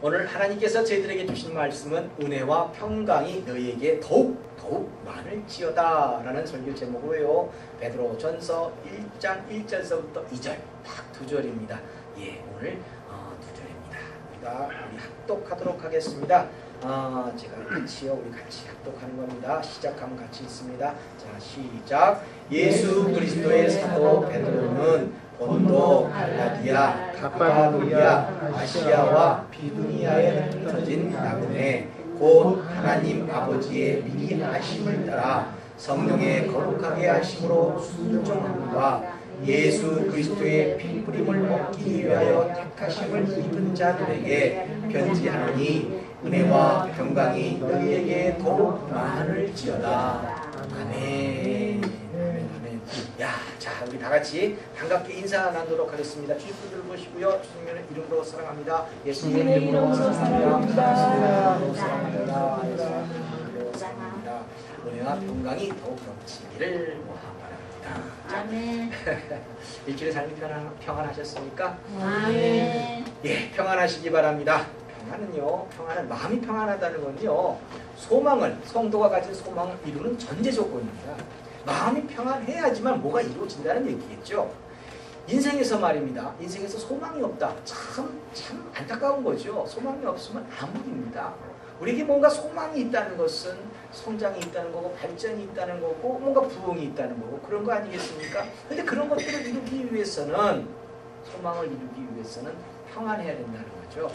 오늘 하나님께서 저희들에게 주신 말씀은 은혜와 평강이 너희에게 더욱 많을지어다 라는 설교 제목으로요. 베드로전서 1장 1절서부터 2절 딱 2절입니다. 예, 오늘 2절입니다. 우리 합독하도록 하겠습니다. 제가 우리 같이 합독하는 겁니다. 시작하면 같이 있습니다. 자, 시작. 예수 그리스도의 사도 베드로는 본도, 갈라디아, 갑바도리아, 아시아와 비두니아에 흩어진 나그네 곧 하나님 아버지의 미리 하심을 따라 성령의 거룩하게 하심으로 순종함과 예수 그리스도의 피부림을 얻기 위하여 택하심을 입은 자들에게 편지하노니 은혜와 평강이 너희에게 더욱 많을지어다. 아멘. 야, 자, 우리 다 같이 반갑게 인사 나누도록 하겠습니다. 주님분들 보시고요. 주님의 이름으로 사랑합니다. 예수님의 이름으로 사랑합니다. 은혜와 평강이 더욱 넘치기를 바랍니다. 아멘. 일주일의 삶이 평안하셨습니까? 아멘. 예, 평안하시기 바랍니다. 평안은 마음이 평안하다는 건요, 성도가 가진 소망을 이루는 전제 조건입니다. 마음이 평안해야지만 뭐가 이루어진다는 얘기겠죠. 인생에서 말입니다. 인생에서 소망이 없다. 참 안타까운 거죠. 소망이 없으면 암흑입니다. 우리에게 뭔가 소망이 있다는 것은 성장이 있다는 거고, 발전이 있다는 거고, 뭔가 부흥이 있다는 거고, 그런 거 아니겠습니까? 근데 그런 것들을 이루기 위해서는, 소망을 이루기 위해서는 평안해야 된다는 거죠.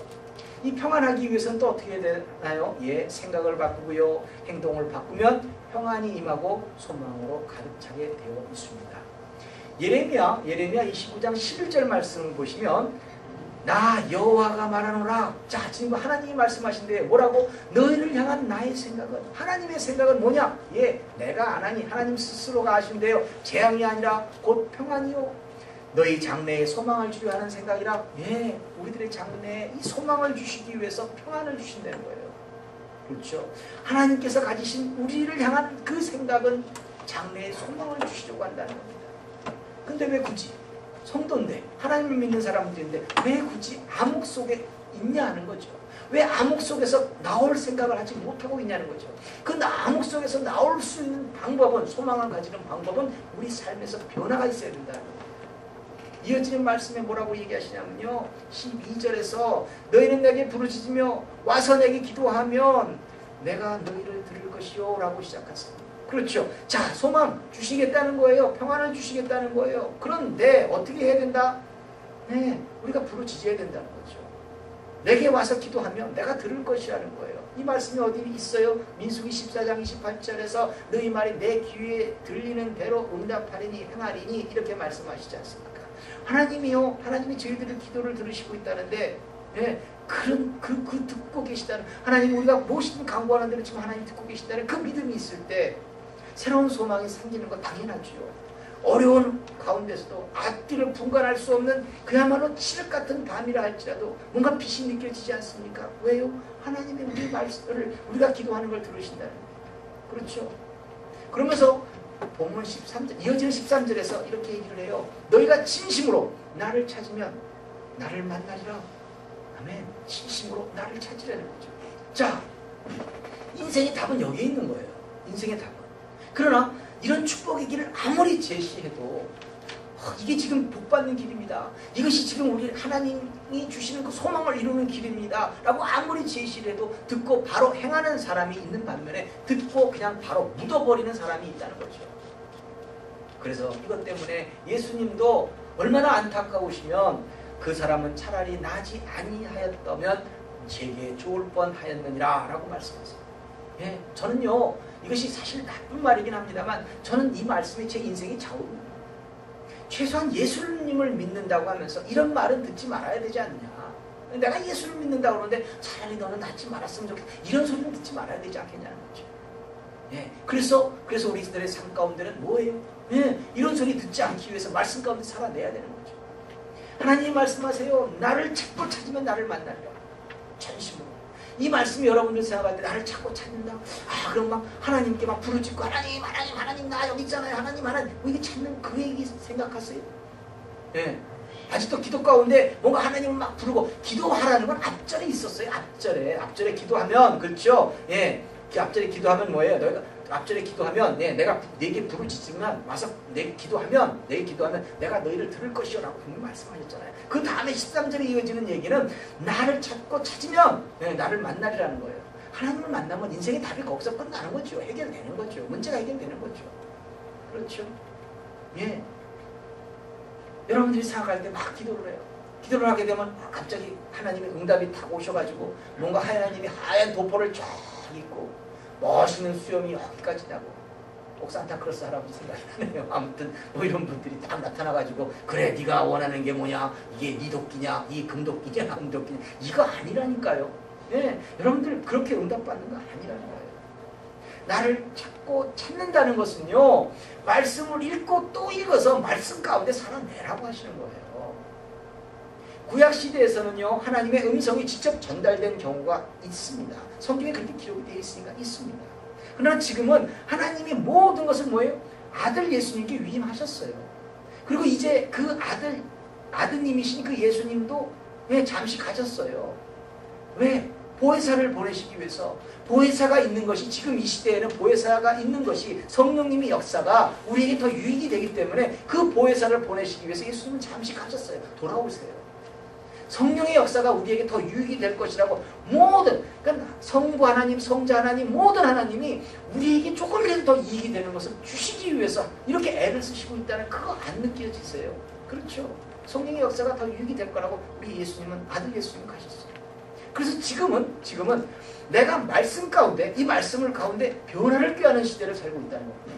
이 평안하기 위해서는 또 어떻게 해야 되나요? 예, 생각을 바꾸고요, 행동을 바꾸면 평안이 임하고 소망으로 가득 차게 되어 있습니다. 예레미야 29장 11절 말씀을 보시면 나 여호와가 말하노라. 자, 지금 하나님이 말씀하신데 뭐라고? 너희를 향한 나의 생각은, 하나님의 생각은 뭐냐? 예, 내가 안 하니 하나님 스스로가 하신대요. 재앙이 아니라 곧 평안이요. 너희 장래에 소망을 주려 하는 생각이라. 예, 우리들의 장래에 이 소망을 주시기 위해서 평안을 주신다는 거예요. 그렇죠? 하나님께서 가지신 우리를 향한 그 생각은 장래에 소망을 주시려고 한다는 겁니다. 근데 왜 굳이? 성도인데, 하나님을 믿는 사람들인데 왜 굳이 암흑 속에 있냐 하는 거죠. 왜 암흑 속에서 나올 생각을 하지 못하고 있냐는 거죠. 그 암흑 속에서 나올 수 있는 방법은, 소망을 가지는 방법은 우리 삶에서 변화가 있어야 된다는 거예요. 이어지는 말씀에 뭐라고 얘기하시냐면요, 12절에서 너희는 내게 부르짖으며 와서 내게 기도하면 내가 너희를 들을 것이요 라고 시작했습니다. 그렇죠. 자, 소망 주시겠다는 거예요. 평안을 주시겠다는 거예요. 그런데 어떻게 해야 된다? 네, 우리가 부르짖어야 된다는 거죠. 내게 와서 기도하면 내가 들을 것이라는 거예요. 이 말씀이 어디 있어요? 민수기 14장 28절에서 너희 말이 내 귀에 들리는 대로 응답하리니 행하리니 이렇게 말씀하시지 않습니까? 하나님이요, 하나님이 저희들의 기도를 들으시고 있다는데, 예, 그 듣고 계시다는, 하나님 우리가 무엇이든 간구하는 대로 지금 하나님 듣고 계시다는 그 믿음이 있을 때 새로운 소망이 생기는 건 당연하지요. 어려운 가운데서도 앞뒤를 분간할 수 없는 그야말로 칠흑 같은 밤이라 할지라도 뭔가 빛이 느껴지지 않습니까? 왜요? 하나님이 우리 말씀을, 우리가 기도하는 걸 들으신다는 거예요. 그렇죠? 그러면서 본문 13절, 이어지는 13절에서 이렇게 얘기를 해요. 너희가 진심으로 나를 찾으면 나를 만나리라. 아멘. 진심으로 나를 찾으라는 거죠. 자, 인생의 답은 여기에 있는 거예요. 인생의 답은. 그러나 이런 축복의 길을 아무리 제시해도 이게 지금 복받는 길입니다. 이것이 지금 우리 하나님이 주시는 그 소망을 이루는 길입니다. 라고 아무리 제시를 해도 듣고 바로 행하는 사람이 있는 반면에 듣고 그냥 바로 묻어버리는 사람이 있다는 거죠. 그래서 이것 때문에 예수님도 얼마나 안타까우시면 그 사람은 차라리 나지 아니하였다면 제게 좋을 뻔하였느니라 라고 말씀하세요. 예, 저는요, 이것이 사실 나쁜 말이긴 합니다만 저는 이 말씀이 제 인생의 좌우입니다. 최소한 예수님을 믿는다고 하면서 이런 말은 듣지 말아야 되지 않느냐. 내가 예수를 믿는다고 그러는데 차라리 너는 낫지 말았으면 좋겠다. 이런 소리는 듣지 말아야 되지 않겠냐는 거죠. 예, 그래서 우리들의 삶 가운데는 뭐예요? 예, 이런 소리 듣지 않기 위해서 말씀 가운데 살아내야 되는 거죠. 하나님이 말씀하세요. 나를 찾고 찾으면 나를 만나리라. 전심으로. 이 말씀이 여러분들 생각할 때 나를 찾고 찾는다. 아, 그럼 막 하나님께 막 부르짖고 하나님 나 여기 있잖아요. 하나님 이게 찾는 그 얘기 생각하세요? 예. 아직도 기도 가운데 뭔가 하나님을 막 부르고 기도하라는 건 앞절에 있었어요. 앞절에 기도하면 그렇죠. 예, 그 앞절에 기도하면 뭐예요? 너희가 앞절에 기도하면 내가 네게 부르짖으면 와서 내게 기도하면 내가 너희를 들을 것이요라고 분명히 말씀하셨잖아요. 그 다음에 13절에 이어지는 얘기는 나를 찾고 찾으면 나를 만나리라는 거예요. 하나님을 만나면 인생의 답이 거기서 끝나는 거죠. 해결되는 거죠. 문제가 해결되는 거죠. 그렇죠. 예. 여러분들이 생각할 때 막 기도를 해요. 기도를 하게 되면 갑자기 하나님의 응답이 탁 오셔가지고 뭔가 하나님이 하얀 도포를 쫙 입고 멋있는 수염이 여기까지 나고 꼭 산타크로스 할아버지 생각이 나네요. 아무튼 뭐 이런 분들이 딱 나타나가지고 그래 네가 원하는 게 뭐냐, 이게 네 도끼냐, 이 금도끼냐, 금도끼냐, 이거 아니라니까요. 예, 여러분들 그렇게 응답받는 거 아니라는 거예요. 나를 찾고 찾는다는 것은요, 말씀을 읽고 또 읽어서 말씀 가운데 살아내라고 하시는 거예요. 구약시대에서는요, 하나님의 음성이 직접 전달된 경우가 있습니다. 성경에 그렇게 기록이 되어 있으니까 있습니다. 그러나 지금은 하나님이 모든 것을 뭐예요? 아들 예수님께 위임하셨어요. 그리고 이제 그 아드님이신 그 예수님도 잠시 가졌어요. 왜? 보혜사를 보내시기 위해서. 보혜사가 있는 것이, 지금 이 시대에는 보혜사가 있는 것이, 성령님의 역사가 우리에게 더 유익이 되기 때문에 그 보혜사를 보내시기 위해서 예수님은 잠시 가셨어요. 돌아오세요. 성령의 역사가 우리에게 더 유익이 될 것이라고 모든, 그러니까 성부 하나님, 성자 하나님, 모든 하나님이 우리에게 조금이라도 더 이익이 되는 것을 주시기 위해서 이렇게 애를 쓰시고 있다는 그거 안 느껴지세요? 그렇죠. 성령의 역사가 더 유익이 될 거라고 우리 예수님은, 아들 예수님 가셨어요. 그래서 지금은 내가 말씀 가운데, 이 말씀을 가운데 변화를 꾀하는 시대를 살고 있다는 거거든요.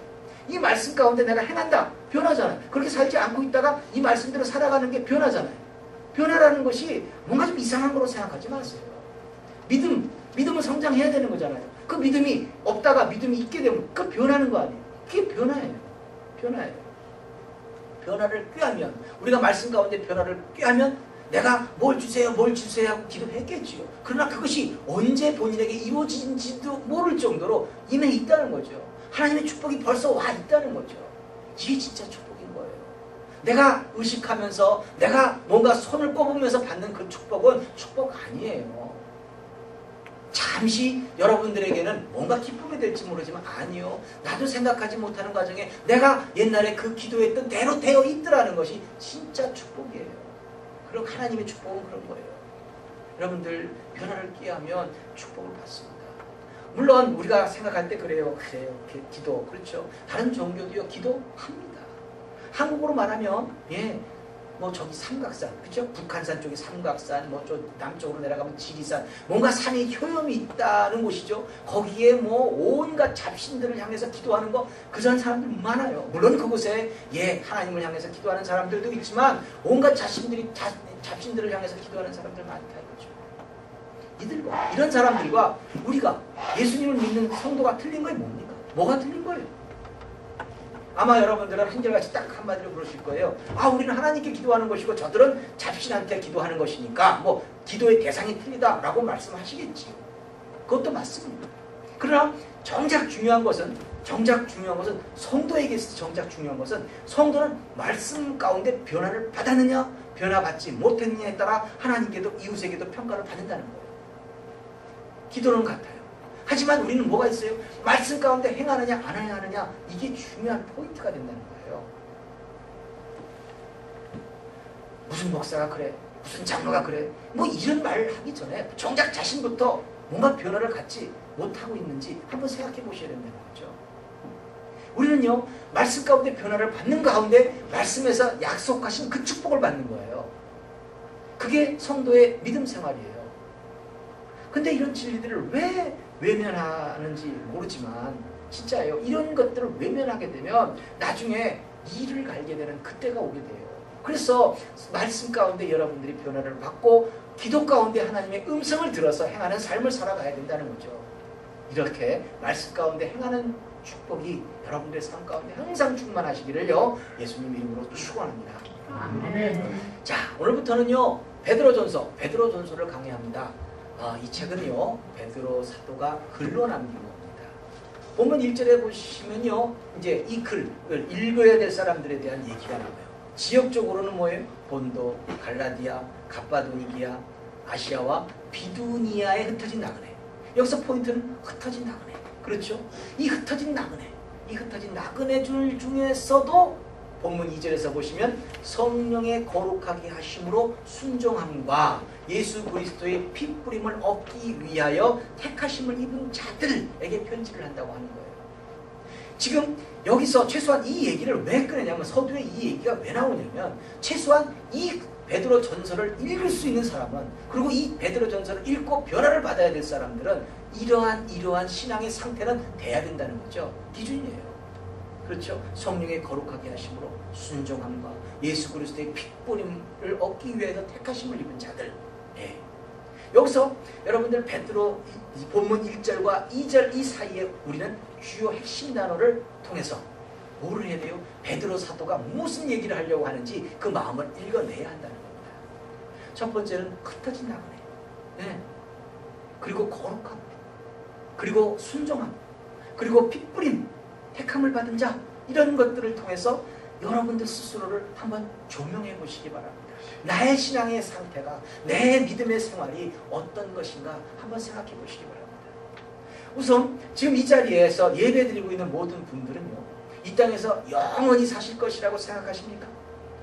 이 말씀 가운데 내가 행한다. 변하잖아요. 그렇게 살지 않고 있다가 이 말씀대로 살아가는 게 변하잖아요. 변화라는 것이 뭔가 좀 이상한 거로 생각하지 마세요. 믿음은 성장해야 되는 거잖아요. 그 믿음이 없다가 믿음이 있게 되면 그 변하는 거 아니에요. 그게 변화예요. 변화를 꾀하면, 우리가 말씀 가운데 변화를 꾀하면 내가 뭘 주세요 하고 기도했겠지요. 그러나 그것이 언제 본인에게 이루어진지도 모를 정도로 이미 있다는 거죠. 하나님의 축복이 벌써 와 있다는 거죠. 이게 진짜 축복인 거예요. 내가 의식하면서 내가 뭔가 손을 꼽으면서 받는 그 축복은 축복 아니에요. 잠시 여러분들에게는 뭔가 기쁨이 될지 모르지만 아니요. 나도 생각하지 못하는 과정에 내가 옛날에 그 기도했던 대로 되어 있더라는 것이 진짜 축복이에요. 그리고 하나님의 축복은 그런 거예요. 여러분들 변화를 꾀하면 축복을 받습니다. 물론 우리가 생각할 때 그래요. 기도. 그렇죠. 다른 종교도요. 기도합니다. 한국으로 말하면 뭐 저기 삼각산, 그렇죠? 북한산 쪽에 삼각산, 뭐 저 남쪽으로 내려가면 지리산, 뭔가 산에 효염이 있다는 곳이죠. 거기에 뭐 온갖 잡신들을 향해서 기도하는 거, 그런 사람들 많아요. 물론 그곳에 하나님을 향해서 기도하는 사람들도 있지만 온갖 잡신들을 향해서 기도하는 사람들 많다 이거죠. 이런 사람들과 우리가 예수님을 믿는 성도가 틀린 게 뭡니까? 뭐가 틀린 거예요? 아마 여러분들은 한결같이 딱 한마디로 그러실 거예요. 우리는 하나님께 기도하는 것이고 저들은 잡신한테 기도하는 것이니까 뭐 기도의 대상이 틀리다라고 말씀하시겠지요. 그것도 맞습니다. 그러나 정작 중요한 것은 성도에게 있어서 정작 중요한 것은 성도는 말씀 가운데 변화를 받았느냐 변화받지 못했느냐에 따라 하나님께도 이웃에게도 평가를 받는다는 거예요. 기도는 같아요. 하지만 우리는 뭐가 있어요? 말씀 가운데 행하느냐 안 하느냐, 이게 중요한 포인트가 된다는 거예요. 무슨 목사가 그래, 무슨 장로가 그래, 뭐 이런 말을 하기 전에 정작 자신부터 뭔가 변화를 갖지 못하고 있는지 한번 생각해 보셔야 된다는 거죠. 우리는요, 말씀 가운데 변화를 받는 가운데 말씀에서 약속하신 그 축복을 받는 거예요. 그게 성도의 믿음 생활이에요. 근데 이런 진리들을 왜 외면하는지 모르지만 진짜예요. 이런 것들을 외면하게 되면 나중에 이를 갈게 되는 그때가 오게 돼요. 그래서 말씀 가운데 여러분들이 변화를 받고 기도 가운데 하나님의 음성을 들어서 행하는 삶을 살아가야 된다는 거죠. 이렇게 말씀 가운데 행하는 축복이 여러분들의 삶 가운데 항상 충만하시기를요, 예수님 이름으로 축원합니다. 아멘. 자, 오늘부터는요 베드로전서를 강의합니다. 이 책은요, 베드로 사도가 글로 남긴 겁니다. 본문 1절에 보시면요, 이제 이 글을 읽어야 될 사람들에 대한 얘기가 나와요. 지역적으로는 뭐예요? 본도, 갈라디아, 갑바도니기아, 아시아와 비두니아에 흩어진 나그네. 여기서 포인트는 흩어진 나그네. 그렇죠? 이 흩어진 나그네 줄 중에서도 본문 2절에서 보시면 성령의 거룩하게 하심으로 순종함과 예수 그리스도의 피뿌림을 얻기 위하여 택하심을 입은 자들에게 편지를 한다고 하는 거예요. 지금 여기서 최소한 이 얘기를 왜 꺼내냐면, 서두에 이 얘기가 왜 나오냐면, 최소한 이 베드로 전서를 읽을 수 있는 사람은, 그리고 이 베드로 전서를 읽고 변화를 받아야 될 사람들은 이러한 신앙의 상태는 돼야 된다는 거죠. 기준이에요. 그렇죠? 성령의 거룩하게 하심으로 순종함과 예수 그리스도의 핏뿌림을 얻기 위해서 택하심을 입은 자들. 예. 여기서 여러분들 베드로 본문 1절과 2절 이 사이에 우리는 주요 핵심 단어를 통해서 뭐를 해야 돼요? 베드로 사도가 무슨 얘기를 하려고 하는지 그 마음을 읽어내야 한다는 겁니다. 첫 번째는 흩어진 나그네. 예. 그리고 거룩함. 그리고 순종함. 그리고 핏뿌림. 택함을 받은 자, 이런 것들을 통해서 여러분들 스스로를 한번 조명해 보시기 바랍니다. 나의 신앙의 상태가, 내 믿음의 생활이 어떤 것인가 한번 생각해 보시기 바랍니다. 우선 지금 이 자리에서 예배드리고 있는 모든 분들은요, 이 땅에서 영원히 사실 것이라고 생각하십니까?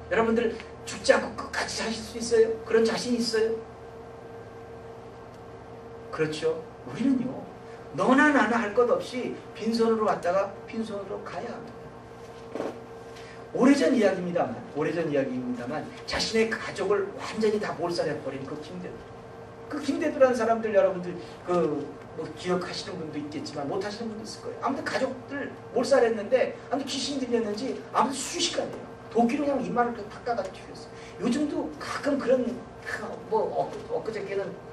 여러분들 죽지 않고 끝까지 사실 수 있어요? 그런 자신이 있어요? 그렇죠. 우리는요, 너나 나나 할 것 없이 빈손으로 왔다가 빈손으로 가야 합니다. 오래전 이야기입니다만 자신의 가족을 완전히 다 몰살해버린 그 김대두라는 사람들, 여러분들 뭐 기억하시는 분도 있겠지만 못하시는 분도 있을 거예요. 아무튼 가족들 몰살했는데 아무튼 귀신이 들렸는지 아무튼 순식간이에요. 도끼로 그냥 이마를 탁 까가지고 죽였어요. 요즘도 가끔 그런 엊그저께는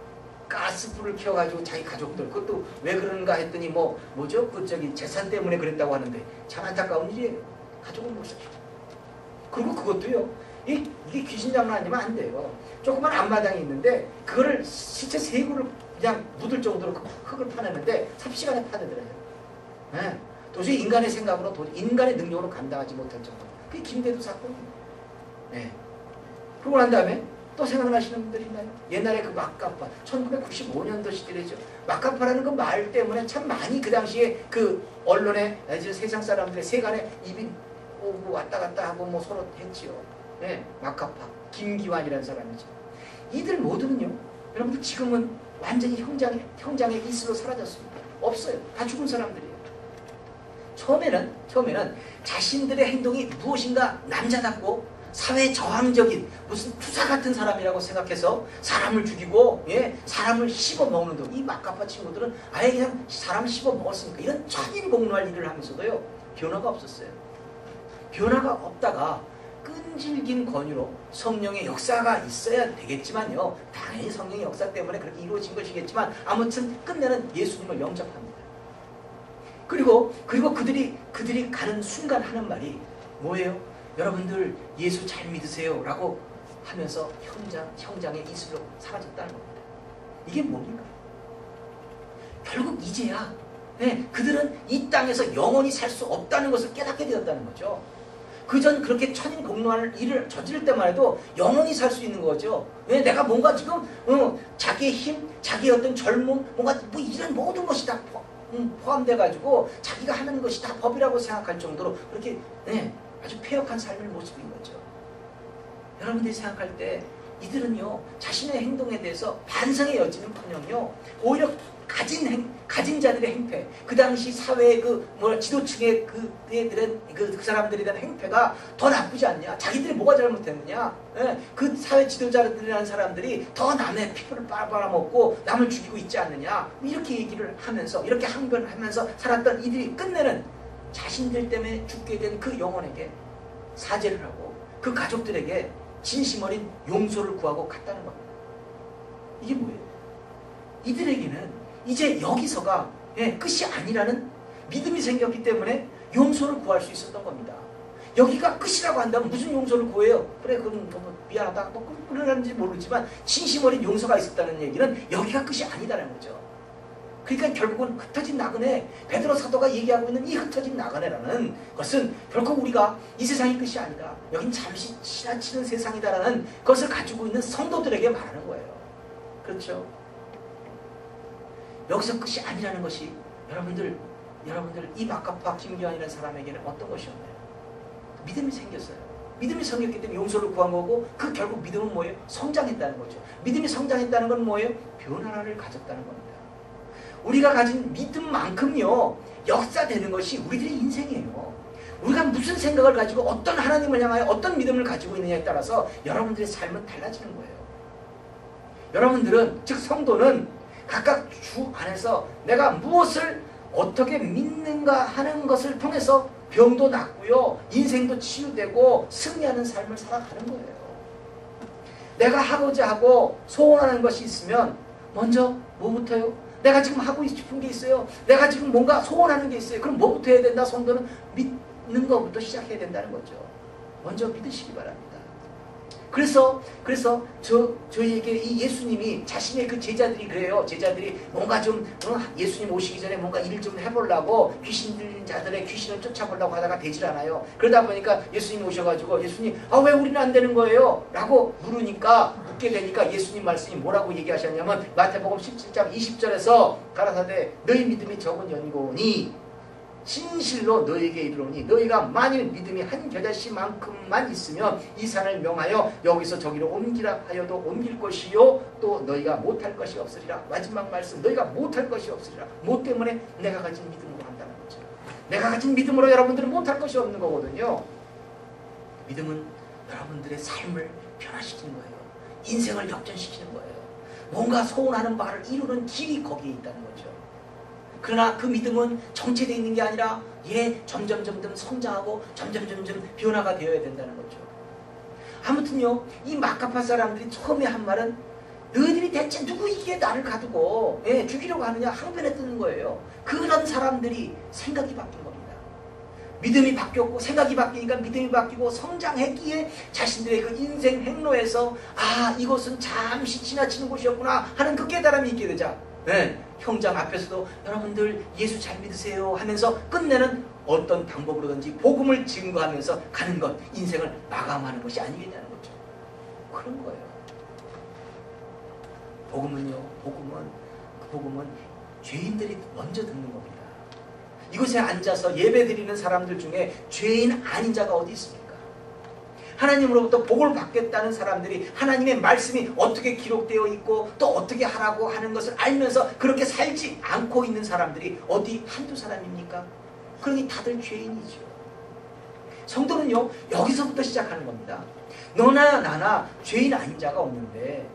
가스불을 켜가지고 자기 가족들, 그것도 왜 그러는가 했더니 뭐죠? 재산 때문에 그랬다고 하는데 참 안타까운 일이에요. 가족을 못 살려. 그리고 그것도요, 이게 귀신 장난 아니면 안 돼요. 조그만 앞마당이 있는데 그거를 실제 세구를 그냥 묻을 정도로 흙을 파내는데 3시간에 파내더라고요. 네. 도저히 인간의 생각으로, 인간의 능력으로 감당하지 못할 정도. 그게 김대두 사건이에요. 네. 그러고 난 다음에 또 생각나시는 분들 있나요? 옛날에 그 마카파, 1995년도 시절이죠. 마카파라는 그 말 때문에 참 많이 그 당시에 그 언론에 세상 사람들의 세간에 입이 오고 왔다 갔다 하고 뭐 서로 했지요. 네, 마카파, 김기환이라는 사람이죠. 이들 모두는요, 여러분들 지금은 완전히 형장의 이슬로 사라졌습니다. 없어요. 다 죽은 사람들이에요. 처음에는 자신들의 행동이 무엇인가 남자답고 사회 저항적인 무슨 투사 같은 사람이라고 생각해서 사람을 죽이고, 예, 사람을 씹어 먹는 등, 이 마카파 친구들은 아예 그냥 사람을 씹어 먹었으니까 이런 천인공노할 일을 하면서도요, 변화가 없었어요. 변화가 없다가 끈질긴 권유로 성령의 역사가 있어야 되겠지만요, 당연히 성령의 역사 때문에 그렇게 이루어진 것이겠지만 아무튼 끝내는 예수님을 영접합니다. 그리고 그들이 가는 순간 하는 말이 뭐예요? 여러분들 예수 잘 믿으세요 라고 하면서 형장의 이슬로 사라졌다는 겁니다. 이게 뭡니까? 결국 이제야, 네, 그들은 이 땅에서 영원히 살 수 없다는 것을 깨닫게 되었다는 거죠. 그전 그렇게 천인공노할 일을 저지를 때만 해도 영원히 살 수 있는 거죠. 왜? 내가 뭔가 지금 자기의 힘, 자기의 어떤 젊음, 뭔가 뭐 이런 모든 것이 다 포함돼가지고 자기가 하는 것이 다 법이라고 생각할 정도로 그렇게, 네, 아주 폐역한 삶을 모습인 거죠. 여러분들이 생각할 때 이들은요, 자신의 행동에 대해서 반성의 여지는커녕요, 오히려 가진 자들의 행패, 그 당시 사회의 지도층의 그 사람들에 대한 행패가 더 나쁘지 않냐? 자기들이 뭐가 잘못했느냐? 예, 그 사회 지도자들이라는 사람들이 더 남의 피부를 빨아먹고 남을 죽이고 있지 않느냐? 이렇게 얘기를 하면서, 이렇게 항변을 하면서 살았던 이들이 끝내는 자신들 때문에 죽게 된 그 영혼에게 사죄를 하고 그 가족들에게 진심 어린 용서를 구하고 갔다는 겁니다. 이게 뭐예요? 이들에게는 이제 여기서가, 예, 끝이 아니라는 믿음이 생겼기 때문에 용서를 구할 수 있었던 겁니다. 여기가 끝이라고 한다면 무슨 용서를 구해요? 그래, 그건 미안하다, 그러는지 모르지만 진심 어린 용서가 있었다는 얘기는 여기가 끝이 아니다라는 거죠. 그러니까 결국은 흩어진 나그네, 베드로 사도가 얘기하고 있는 이 흩어진 나그네라는 것은 결코 우리가 이 세상의 끝이 아니다, 여긴 잠시 지나치는 세상이다라는 것을 가지고 있는 성도들에게 말하는 거예요. 그렇죠? 여기서 끝이 아니라는 것이 여러분들 이 마카파 김기환이라는 사람에게는 어떤 것이었나요? 믿음이 생겼어요. 믿음이 생겼기 때문에 용서를 구한 거고, 그 결국 믿음은 뭐예요? 성장했다는 거죠. 믿음이 성장했다는 건 뭐예요? 변화를 가졌다는 겁니다. 우리가 가진 믿음만큼요 역사되는 것이 우리들의 인생이에요. 우리가 무슨 생각을 가지고 어떤 하나님을 향하여 어떤 믿음을 가지고 있느냐에 따라서 여러분들의 삶은 달라지는 거예요. 여러분들은, 즉 성도는 각각 주 안에서 내가 무엇을 어떻게 믿는가 하는 것을 통해서 병도 낫고요, 인생도 치유되고 승리하는 삶을 살아가는 거예요. 내가 하고자 하고 소원하는 것이 있으면 먼저 뭐부터요? 내가 지금 하고 싶은 게 있어요. 내가 지금 뭔가 소원하는 게 있어요. 그럼 뭐부터 해야 된다? 성도는 믿는 것부터 시작해야 된다는 거죠. 먼저 믿으시기 바랍니다. 그래서 저희에게 이 예수님이 자신의 그 제자들이 그래요. 제자들이 뭔가 좀 예수님 오시기 전에 뭔가 일을 좀 해보려고 귀신 들린 자들의 귀신을 쫓아보려고 하다가 되질 않아요. 그러다 보니까 예수님 오셔가지고 예수님, 왜 우리는 안 되는 거예요? 라고 묻게 되니까 예수님 말씀이 뭐라고 얘기하셨냐면 마태복음 17장 20절에서 가라사대 너희 믿음이 적은 연고니 진실로 너희에게 이르노니 너희가 만일 믿음이 한 겨자씨만큼만 있으면 이 산을 명하여 여기서 저기로 옮기라 하여도 옮길 것이요 또 너희가 못할 것이 없으리라. 마지막 말씀, 너희가 못할 것이 없으리라. 뭐 때문에? 내가 가진 믿음으로 한다는 거죠. 내가 가진 믿음으로 여러분들은 못할 것이 없는 거거든요. 믿음은 여러분들의 삶을 변화시키는 거예요. 인생을 역전시키는 거예요. 뭔가 소원하는 바를 이루는 길이 거기에 있다는 거죠. 그러나 그 믿음은 정체되어 있는 게 아니라 점점 성장하고 점점 변화가 되어야 된다는 거죠. 아무튼요, 이 마카파 사람들이 처음에 한 말은 너희들이 대체 누구이기에 나를 가두고 죽이려고 하느냐 항변에 뜨는 거예요. 그런 사람들이 생각이 바뀐 겁니다. 믿음이 바뀌었고 생각이 바뀌니까 믿음이 바뀌고 성장했기에 자신들의 그 인생 행로에서 이것은 잠시 지나치는 곳이었구나 하는 그 깨달음이 있게 되자 형장 앞에서도 여러분들 예수 잘 믿으세요 하면서 끝내는 어떤 방법으로든지 복음을 증거하면서 가는 것, 인생을 마감하는 것이 아니겠냐는 거죠. 그런 거예요. 복음은 죄인들이 먼저 듣는 겁니다. 이곳에 앉아서 예배 드리는 사람들 중에 죄인 아닌 자가 어디 있습니까? 하나님으로부터 복을 받겠다는 사람들이 하나님의 말씀이 어떻게 기록되어 있고 또 어떻게 하라고 하는 것을 알면서 그렇게 살지 않고 있는 사람들이 어디 한두 사람입니까? 그러니 다들 죄인이죠. 성도는요, 여기서부터 시작하는 겁니다. 너나 나나 죄인 아닌 자가 없는데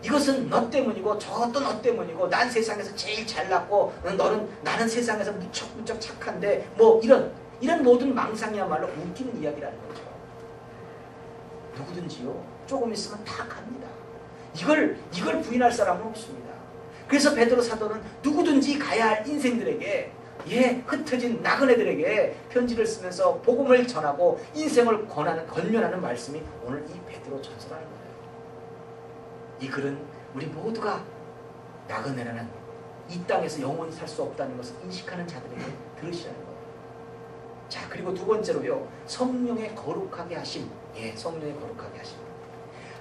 이것은 너 때문이고 저것도 너 때문이고 난 세상에서 제일 잘났고 나는 세상에서 무척 착한데 뭐 이런 모든 망상이야말로 웃기는 이야기라는 거죠. 누구든지요 조금 있으면 다 갑니다. 이걸 부인할 사람은 없습니다. 그래서 베드로 사도는 누구든지 가야 할 인생들에게 흩어진 나그네들에게 편지를 쓰면서 복음을 전하고 인생을 권면하는 말씀이 오늘 이 베드로 전서라는 거예요. 이 글은 우리 모두가 나그네라는 이 땅에서 영원히 살 수 없다는 것을 인식하는 자들에게 들으시라는 거예요. 자, 그리고 두 번째로요, 성령의 거룩하게 하심. 성령의 거룩하게 하심.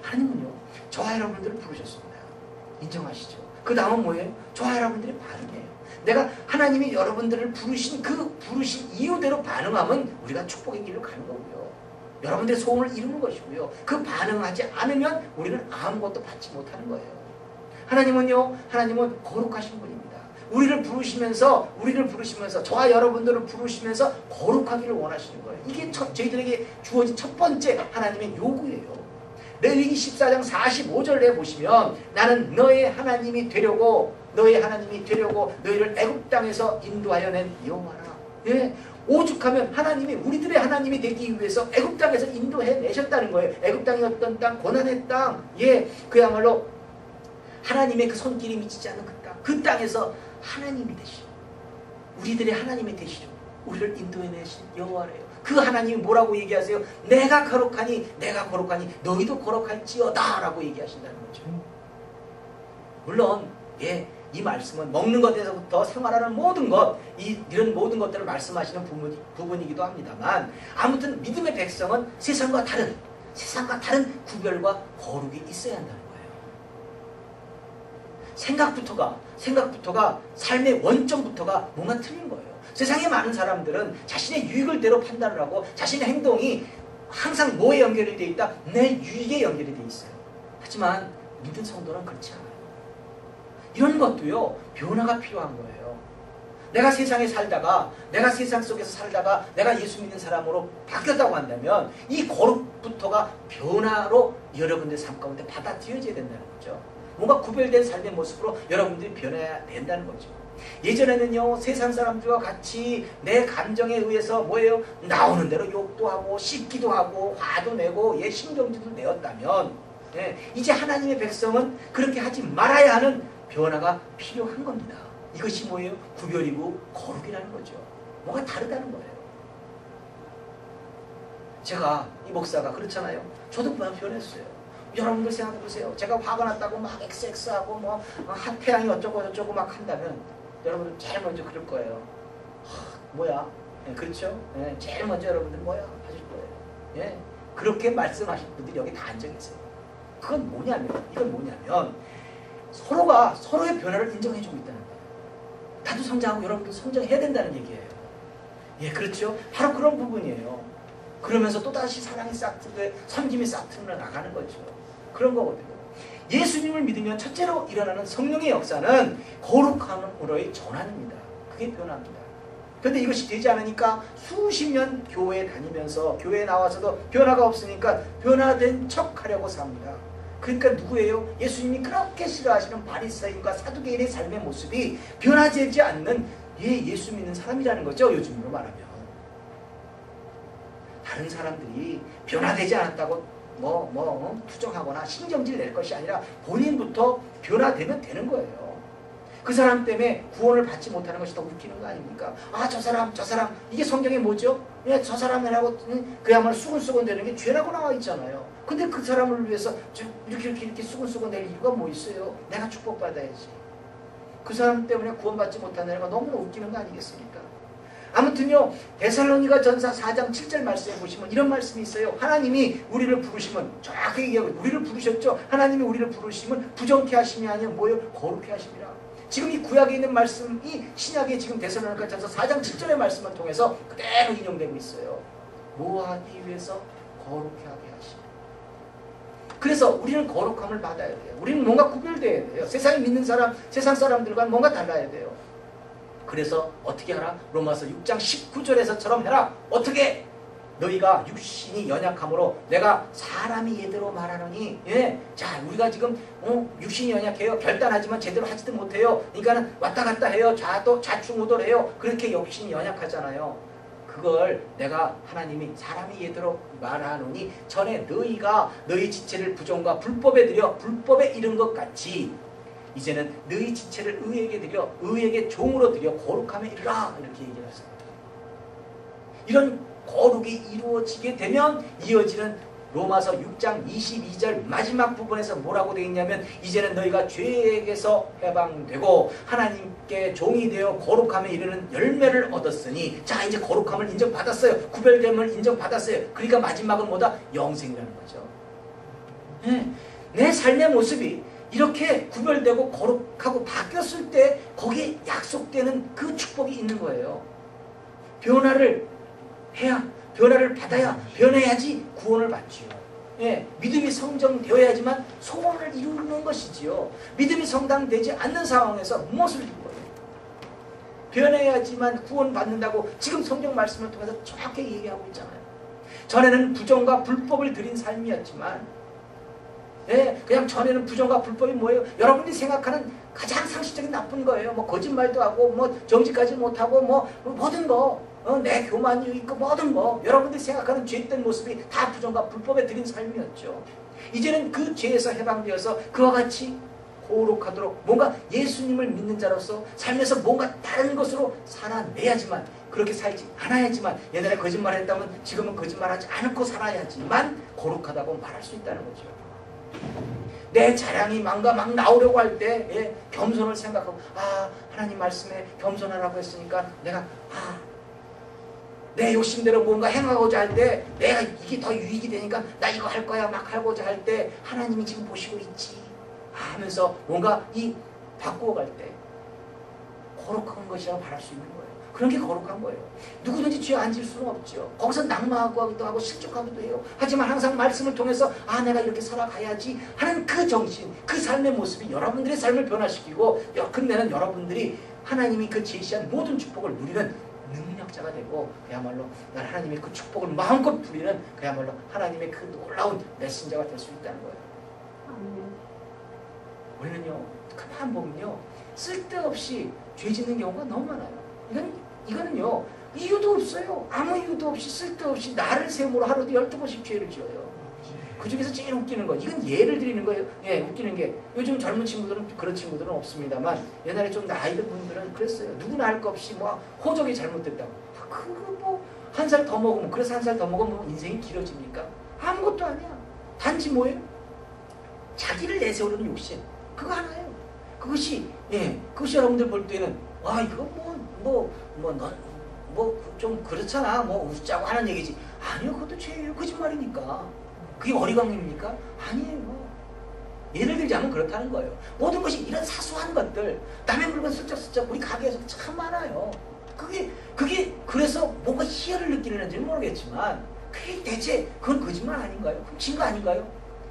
하나님은요, 저와 여러분들을 부르셨습니다. 인정하시죠? 그 다음은 뭐예요? 저와 여러분들의 반응이에요. 내가 하나님이 여러분들을 부르신 이유대로 반응하면 우리가 축복의 길로 가는 거고요. 여러분들의 소원을 이루는 것이고요. 그 반응하지 않으면 우리는 아무것도 받지 못하는 거예요. 하나님은 거룩하신 분입니다. 우리를 부르시면서 저와 여러분들을 부르시면서 거룩하기를 원하시는 거예요. 이게 저희들에게 주어진 첫 번째 하나님의 요구예요. 레위기 14장 45절에 보시면 나는 너의 하나님이 되려고 너희를 애굽 땅에서 인도하여 낸 여호와라. 오죽하면 하나님이 우리들의 하나님이 되기 위해서 애굽 땅에서 인도해 내셨다는 거예요. 애굽 땅이 어떤 땅? 고난의 땅. 그야말로 하나님의 그 손길이 미치지 않는 그 땅에서 하나님이 되시오. 우리들의 하나님이 되시오. 우리를 인도해 내신 여호와래요. 그 하나님이 뭐라고 얘기하세요? 내가 거룩하니 너희도 거룩할지어다 라고 얘기하신다는 거죠. 물론 이 말씀은 먹는 것에서부터 생활하는 모든 것, 이런 모든 것들을 말씀하시는 부분이기도 합니다만, 아무튼 믿음의 백성은 세상과 다른 구별과 거룩이 있어야 한다는 거예요. 생각부터가 삶의 원점부터가 뭔가 틀린 거예요. 세상에 많은 사람들은 자신의 유익을 대로 판단을 하고 자신의 행동이 항상 뭐에 연결이 되어 있다? 내 유익에 연결이 되어 있어요. 하지만 믿는 성도는 그렇지 않아요. 이런 것도요, 변화가 필요한 거예요. 내가 세상에 살다가, 내가 세상 속에서 살다가 내가 예수 믿는 사람으로 바뀌었다고 한다면 이 거룩부터가 변화로 여러분들의 삶 가운데 받아들여져야 된다는 거죠. 뭔가 구별된 삶의 모습으로 여러분들이 변해야 된다는 거죠. 예전에는요, 세상 사람들과 같이 내 감정에 의해서 뭐예요? 나오는 대로 욕도 하고 씹기도 하고 화도 내고 신경질도 내었다면, 이제 하나님의 백성은 그렇게 하지 말아야 하는 변화가 필요한 겁니다. 이것이 뭐예요? 구별이고 거룩이라는 거죠. 뭐가 다르다는 거예요. 제가 이 목사가 그렇잖아요. 저도 변했어요. 여러분들 생각해 보세요. 제가 화가 났다고 막 엑스하고 뭐 태양이 어쩌고 저쩌고 막 한다면 여러분들 제일 먼저 그럴 거예요. 뭐야? 그렇죠? 제일 먼저 여러분들 뭐야? 하실 거예요. 그렇게 말씀하실 분들이 여기 다 앉아 계세요. 이건 뭐냐면 서로가 서로의 변화를 인정해주고 있다는 거예요. 나도 성장하고 여러분도 성장해야 된다는 얘기예요. 그렇죠? 바로 그런 부분이에요. 그러면서 또다시 사랑이 섬김이 싹 트러나가는 거죠. 그런 거거든요. 예수님을 믿으면 첫째로 일어나는 성령의 역사는 거룩함으로의 전환입니다. 그게 변화입니다. 그런데 이것이 되지 않으니까 수십 년 교회에 다니면서 교회에 나와서도 변화가 없으니까 변화된 척 하려고 삽니다. 그러니까 누구예요? 예수님이 그렇게 싫어하시는 바리새인과 사두개인의 삶의 모습이 변화되지 않는 예수 믿는 사람이라는 거죠. 요즘으로 말하면. 다른 사람들이 변화되지 않았다고 투정하거나 신경질 낼 것이 아니라 본인부터 변화되면 되는 거예요. 그 사람 때문에 구원을 받지 못하는 것이 더 웃기는 거 아닙니까? 저 사람 이게 성경에 뭐죠? 저 사람이라고 그야말로 수근수근 되는 게 죄라고 나와 있잖아요. 근데 그 사람을 위해서 이렇게 수근수근 될 이유가 뭐 있어요? 내가 축복받아야지. 그 사람 때문에 구원받지 못하는 애가 너무나 웃기는 거 아니겠습니까? 아무튼요, 데살로니가 전서 4장 7절 말씀에 보시면 이런 말씀이 있어요. 하나님이 우리를 부르시면, 정확하게 얘기하고 우리를 부르셨죠. 하나님이 우리를 부르시면 부정케 하심이 아니라 뭐예요? 거룩케 하심이라. 지금 이 구약에 있는 말씀이 신약에 지금 데살로니가 전서 4장 7절의 말씀을 통해서 그대로 인용되고 있어요. 뭐하기 위해서? 거룩케 하게 하시라. 그래서 우리는 거룩함을 받아야 돼요. 우리는 뭔가 구별돼야 돼요. 세상에 믿는 사람, 세상 사람들과는 뭔가 달라야 돼요. 그래서 어떻게 하라? 로마서 6장 19절에서처럼 해라. 어떻게? 너희가 육신이 연약함으로 내가 사람이 예대로 말하노니, 자, 우리가 지금 육신이 연약해요. 결단하지만 제대로 하지도 못해요. 그러니까는 왔다 갔다 해요. 좌충우돌해요. 그렇게 육신이 연약하잖아요. 그걸 내가 하나님이 사람이 예대로 말하노니 전에 너희가 너희 지체를 부정과 불법에 들여 불법에 이른 것 같이 이제는 너희 지체를 의에게 드려 의에게 종으로 드려 거룩함에 이르라. 이렇게 얘기를 했습니다. 이런 거룩이 이루어지게 되면 이어지는 로마서 6장 22절 마지막 부분에서 뭐라고 되어 있냐면 이제는 너희가 죄에게서 해방되고 하나님께 종이 되어 거룩함에 이르는 열매를 얻었으니, 자, 이제 거룩함을 인정받았어요. 구별됨을 인정받았어요. 그러니까 마지막은 뭐다? 영생이라는 거죠. 내 삶의 모습이 이렇게 구별되고 거룩하고 바뀌었을 때 거기에 약속되는 그 축복이 있는 거예요. 변화를 받아야 변해야지 구원을 받지요. 믿음이 성정되어야지만 소원을 이루는 것이지요. 믿음이 성당되지 않는 상황에서 무엇을 이룰 거예요? 변해야지만 구원 받는다고 지금 성경 말씀을 통해서 정확하게 얘기하고 있잖아요. 전에는 부정과 불법을 들인 삶이었지만 그냥 전에는 부정과 불법이 뭐예요? 여러분들이 생각하는 가장 상식적인 나쁜 거예요. 뭐 거짓말도 하고 뭐 정직하지 못하고 뭐 모든 거 내 교만이 있고 모든 거 여러분들이 생각하는 죄된 모습이 다 부정과 불법에 들인 삶이었죠. 이제는 그 죄에서 해방되어서 그와 같이 거룩하도록 뭔가 예수님을 믿는 자로서 삶에서 뭔가 다른 것으로 살아내야지만, 그렇게 살지 않아야지만, 옛날에 거짓말했다면 지금은 거짓말하지 않고 살아야지만 거룩하다고 말할 수 있다는 거죠. 내 자랑이 막 나오려고 할 때 예, 겸손을 생각하고 하나님 말씀에 겸손하라고 했으니까 내가 내 욕심대로 뭔가 행하고자 할 때 내가 이게 더 유익이 되니까 나 이거 할 거야 막 하고자 할 때 하나님이 지금 보시고 있지 하면서 뭔가 이 바꾸어 갈 때 거룩한 것이라고 말할 수 있는 거예요. 그런 게 거룩한 거예요. 누구든지 죄에 앉을 수는 없죠. 거기서 낙마하기도 하고 실족하기도 해요. 하지만 항상 말씀을 통해서 내가 이렇게 살아가야지 하는 그 정신, 그 삶의 모습이 여러분들의 삶을 변화시키고 근데는 여러분들이 하나님이 그 제시한 모든 축복을 누리는 능력자가 되고 그야말로 난 하나님의 그 축복을 마음껏 부리는 그야말로 하나님의 그 놀라운 메신저가 될 수 있다는 거예요. 우리는요 가만 보면요 쓸데없이 죄 짓는 경우가 너무 많아요. 이거는요 이유도 없어요. 아무 이유도 없이 쓸데없이 나를 세우므로 하루도 12번씩 죄를 지어요. 그 중에서 제일 웃기는 거 이건 예를 드리는 거예요. 예, 웃기는 게 요즘 젊은 친구들은 그런 친구들은 없습니다만 옛날에 좀 나이 든 분들은 그랬어요. 누구나 할 것 없이 뭐 호적이 잘못됐다고 그거 뭐 한 살 더 먹으면 그래서 한 살 더 먹으면 인생이 길어집니까? 아무것도 아니야. 단지 뭐예요? 자기를 내세우려는 욕심 그거 하나예요. 그것이 여러분들 볼 때는 이거 좀 그렇잖아 웃자고 하는 얘기지. 아니요 그것도 죄예요. 거짓말이니까. 그게 어리광입니까? 아니에요. 예를 들자면 그렇다는 거예요. 모든 것이 이런 사소한 것들 남의 물건 슬쩍슬쩍 우리 가게에서 참 많아요. 그게 그래서 뭔가 희열을 느끼는지는 모르겠지만 그게 대체 그건 거짓말 아닌가요? 훔친 거 아닌가요?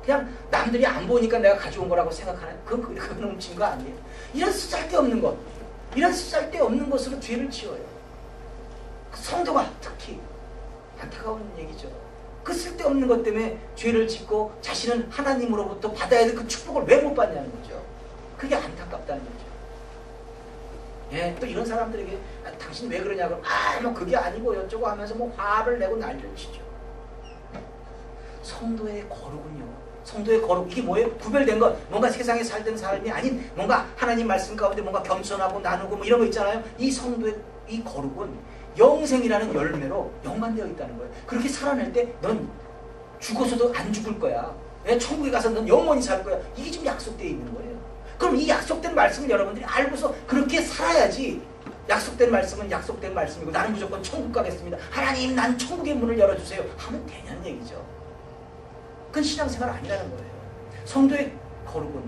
그냥 남들이 안 보니까 내가 가져온 거라고 생각하는 그건 훔친 거 아니에요. 이런 쓰잘데없는 것 이런 쓰잘데없는 것으로 죄를 지어요. 성도가 특히 안타까운 얘기죠. 그 쓸데없는 것 때문에 죄를 짓고 자신은 하나님으로부터 받아야 될 그 축복을 왜 못 받냐는 거죠. 그게 안타깝다는 거죠. 예, 또 이런 사람들에게 당신 왜 그러냐고 뭐 그게 아니고 어쩌고 하면서 뭐 화를 내고 난리를 치죠. 성도의 거룩은요. 성도의 거룩 이게 뭐예요? 구별된 것 뭔가 세상에 살던 삶이 아닌 뭔가 하나님 말씀 가운데 뭔가 겸손하고 나누고 뭐 이런 거 있잖아요. 이 성도의 이 거룩은 영생이라는 열매로 연관되어 있다는 거예요. 그렇게 살아낼 때 넌 죽어서도 안 죽을 거야. 천국에 가서 넌 영원히 살 거야. 이게 지금 약속되어 있는 거예요. 그럼 이 약속된 말씀을 여러분들이 알고서 그렇게 살아야지. 약속된 말씀은 약속된 말씀이고 나는 무조건 천국 가겠습니다. 하나님 난 천국의 문을 열어주세요. 하면 되냐는 얘기죠. 그건 신앙생활 아니라는 거예요. 성도의 거룩은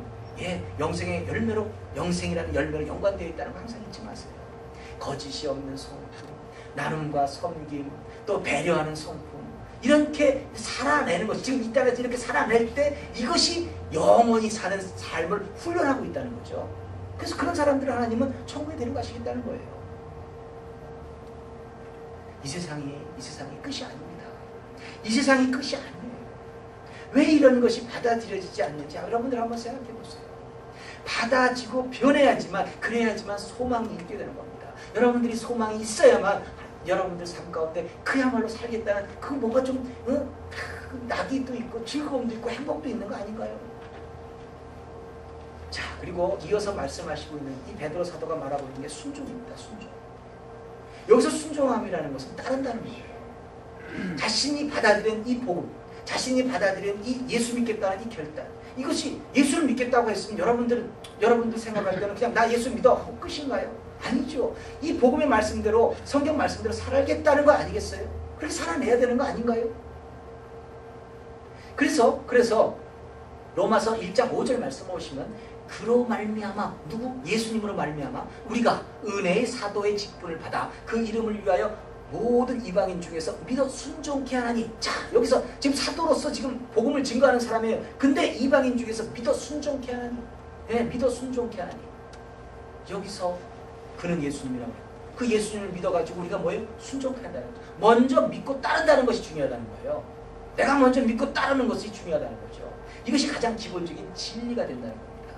영생의 열매로 영생이라는 열매로 연관되어 있다는 거 항상 잊지 마세요. 거짓이 없는 성품, 나눔과 섬김, 또 배려하는 성품 이렇게 살아내는 것 지금 이 땅에서 이렇게 살아낼 때 이것이 영원히 사는 삶을 훈련하고 있다는 거죠. 그래서 그런 사람들을 하나님은 천국에 데려가시겠다는 거예요. 이 세상이 끝이 아닙니다. 이 세상이 끝이 아니에요. 왜 이런 것이 받아들여지지 않는지 여러분들 한번 생각해 보세요. 받아지고 변해야지만 그래야지만 소망이 있게 되는 겁니다. 여러분들이 소망이 있어야만 여러분들 삶 가운데 그야말로 살겠다는 그 뭐가 좀 낙이도 있고 즐거움도 있고 행복도 있는 거 아닌가요? 자 그리고 이어서 말씀하시고 있는 이 베드로 사도가 말하고 있는 게 순종입니다. 순종. 여기서 순종함이라는 것은 따른다는 거예요. 자신이 받아들인 이 복음 자신이 받아들인 이 예수 믿겠다는 이 결단 이것이 예수를 믿겠다고 했으면 여러분들 생각할 때는 그냥 나 예수 믿어 하고 끝인가요? 아니죠. 이 복음의 말씀대로 성경 말씀대로 살아야겠다는 거 아니겠어요? 그렇게 살아내야 되는 거 아닌가요? 그래서 로마서 1장 5절 말씀 보시면 그로 말미암아 누구? 예수님으로 말미암아 우리가 은혜의 사도의 직분을 받아 그 이름을 위하여 모든 이방인 중에서 믿어 순종케 하나니 자 여기서 지금 사도로서 지금 복음을 증거하는 사람이에요. 근데 이방인 중에서 믿어 순종케 하나니 믿어 순종케 하나니 여기서 그는 예수님이라고 해요. 그 예수님을 믿어가지고 우리가 뭐예요? 순종한다는 거죠. 먼저 믿고 따른다는 것이 중요하다는 거예요. 내가 먼저 믿고 따르는 것이 중요하다는 거죠. 이것이 가장 기본적인 진리가 된다는 겁니다.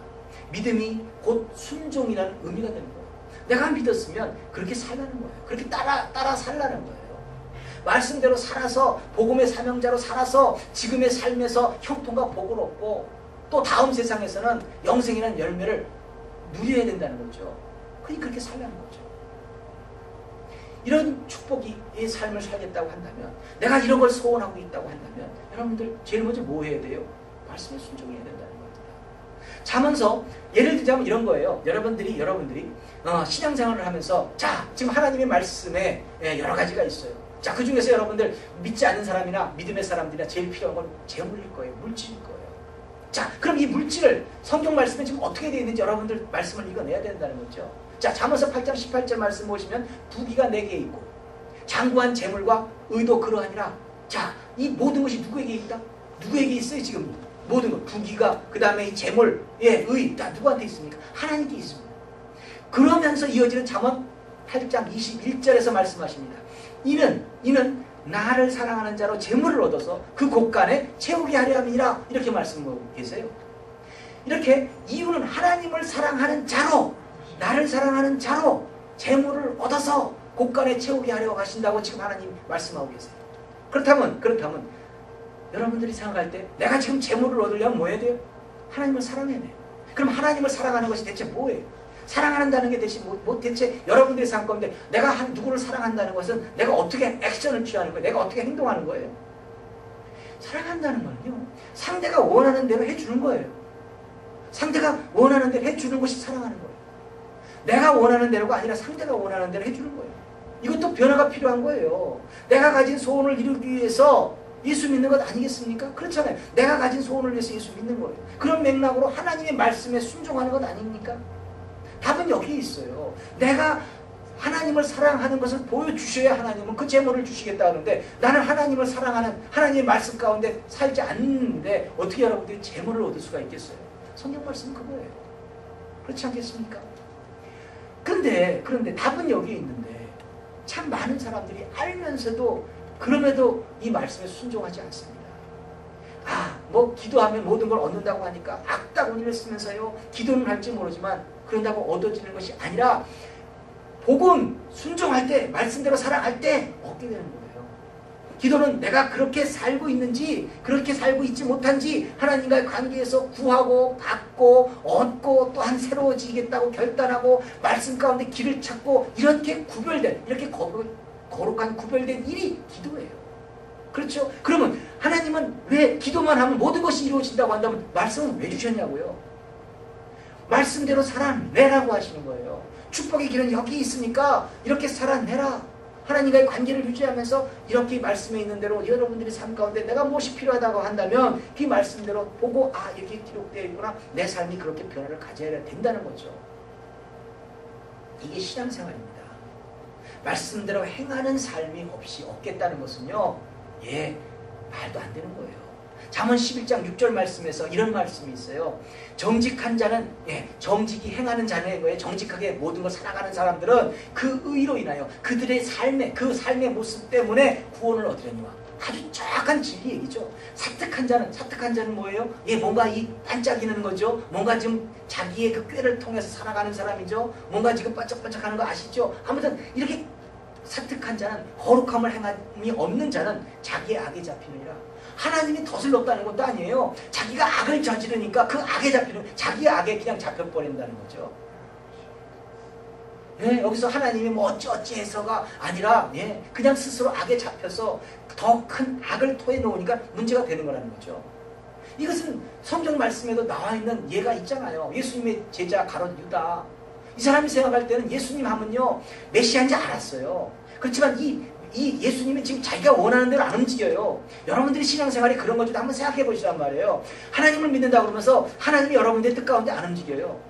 믿음이 곧 순종이라는 의미가 되는 거예요. 내가 믿었으면 그렇게 살라는 거예요. 그렇게 따라 살라는 거예요. 말씀대로 살아서 복음의 사명자로 살아서 지금의 삶에서 형통과 복을 얻고 또 다음 세상에서는 영생이라는 열매를 누려야 된다는 거죠. 그렇게 살라는 거죠. 이런 축복의 삶을 살겠다고 한다면 내가 이런 걸 소원하고 있다고 한다면 여러분들 제일 먼저 뭐 해야 돼요? 말씀에 순종해야 된다는 겁니다. 자면서 예를 들자면 이런 거예요. 여러분들이 신앙생활을 하면서 자 지금 하나님의 말씀에 여러 가지가 있어요. 자 그 중에서 여러분들 믿지 않는 사람이나 믿음의 사람들이나 제일 필요한 건 재물일 거예요. 물질일 거예요. 자 그럼 이 물질을 성경 말씀에 지금 어떻게 되어 있는지 여러분들 말씀을 읽어내야 된다는 거죠. 자 잠언서 8장 18절 말씀 보시면 부귀가 내게 있고 장구한 재물과 의도 그러하니라. 자 이 모든 것이 누구에게 있다? 누구에게 있어요 지금? 모든 것 부귀가 그 다음에 이 재물 의 다 누구한테 있습니까? 하나님께 있습니다. 그러면서 이어지는 잠언 8장 21절에서 말씀하십니다. 이는 나를 사랑하는 자로 재물을 얻어서 그 곳간에 채우게 하려 함이니라. 이렇게 말씀하고 계세요. 이렇게 이유는 하나님을 사랑하는 자로 나를 사랑하는 자로 재물을 얻어서 곳간에 채우게 하려고 하신다고 지금 하나님 말씀하고 계세요. 그렇다면 여러분들이 생각할 때 내가 지금 재물을 얻으려면 뭐 해야 돼요? 하나님을 사랑해야 돼요. 그럼 하나님을 사랑하는 것이 대체 뭐예요? 사랑한다는 게 대체 대체 여러분들이 생각할 건데 내가 누구를 사랑한다는 것은 내가 어떻게 액션을 취하는 거예요? 내가 어떻게 행동하는 거예요? 사랑한다는 건요. 상대가 원하는 대로 해주는 거예요. 상대가 원하는 대로 해주는 것이 사랑하는 거예요. 내가 원하는 대로가 아니라 상대가 원하는 대로 해주는 거예요. 이것도 변화가 필요한 거예요. 내가 가진 소원을 이루기 위해서 예수 믿는 것 아니겠습니까? 그렇잖아요. 내가 가진 소원을 위해서 예수 믿는 거예요. 그런 맥락으로 하나님의 말씀에 순종하는 것 아닙니까? 답은 여기에 있어요. 내가 하나님을 사랑하는 것을 보여주셔야 하나님은 그 재물을 주시겠다 하는데 나는 하나님을 사랑하는 하나님의 말씀 가운데 살지 않는데 어떻게 여러분들이 재물을 얻을 수가 있겠어요? 성경 말씀은 그거예요. 그렇지 않겠습니까? 그런데 답은 여기에 있는데 참 많은 사람들이 알면서도 그럼에도 이 말씀에 순종하지 않습니다. 뭐 기도하면 모든 걸 얻는다고 하니까 악다구니를 쓰면서요. 기도는 할지 모르지만 그런다고 얻어지는 것이 아니라 복음 순종할 때 말씀대로 살아갈 때 얻게 되는 거예요. 기도는 내가 그렇게 살고 있는지 그렇게 살고 있지 못한지 하나님과의 관계에서 구하고 받고 얻고 또한 새로워지겠다고 결단하고 말씀 가운데 길을 찾고 이렇게 구별된 이렇게 거룩한 구별된 일이 기도예요. 그렇죠? 그러면 하나님은 왜 기도만 하면 모든 것이 이루어진다고 한다면 말씀은 왜 주셨냐고요? 말씀대로 살아내라고 하시는 거예요. 축복의 길은 여기 있으니까 이렇게 살아내라. 하나님과의 관계를 유지하면서 이렇게 말씀에 있는 대로 여러분들의 삶 가운데 내가 무엇이 필요하다고 한다면 그 말씀대로 보고 이렇게 기록되어 있구나. 내 삶이 그렇게 변화를 가져야 된다는 거죠. 이게 신앙생활입니다. 말씀대로 행하는 삶이 없이 없겠다는 것은요. 말도 안 되는 거예요. 잠언 11장 6절 말씀에서 이런 말씀이 있어요. 정직한 자는 정직이 행하는 자는 거예요. 정직하게 모든 걸 살아가는 사람들은 그 의로 인하여 그들의 삶의 모습 때문에 구원을 얻으려니와. 아주 정확한 진리 얘기죠. 사특한 자는 뭐예요? 뭔가 이 반짝이는 거죠. 뭔가 지금 자기의 그 꾀를 통해서 살아가는 사람이죠. 뭔가 지금 반짝반짝하는 거 아시죠? 아무튼 이렇게 사특한 자는 거룩함을 행함이 없는 자는 자기의 악에 잡히느니라. 하나님이 덫을 넣었다는 것도 아니에요. 자기가 악을 저지르니까 그 악에 잡히는 자기의 악에 그냥 잡혀버린다는 거죠. 여기서 하나님이 뭐 어찌해서가 아니라 그냥 스스로 악에 잡혀서 더 큰 악을 토해 놓으니까 문제가 되는 거라는 거죠. 이것은 성경 말씀에도 나와 있는 예가 있잖아요. 예수님의 제자 가룟 유다. 이 사람이 생각할 때는 예수님 하면요 메시아인지 알았어요. 그렇지만 이 예수님이 지금 자기가 원하는 대로 안 움직여요. 여러분들이 신앙생활이 그런 건지도 한번 생각해 보시란 말이에요. 하나님을 믿는다고 그러면서 하나님이 여러분들의 뜻 가운데 안 움직여요.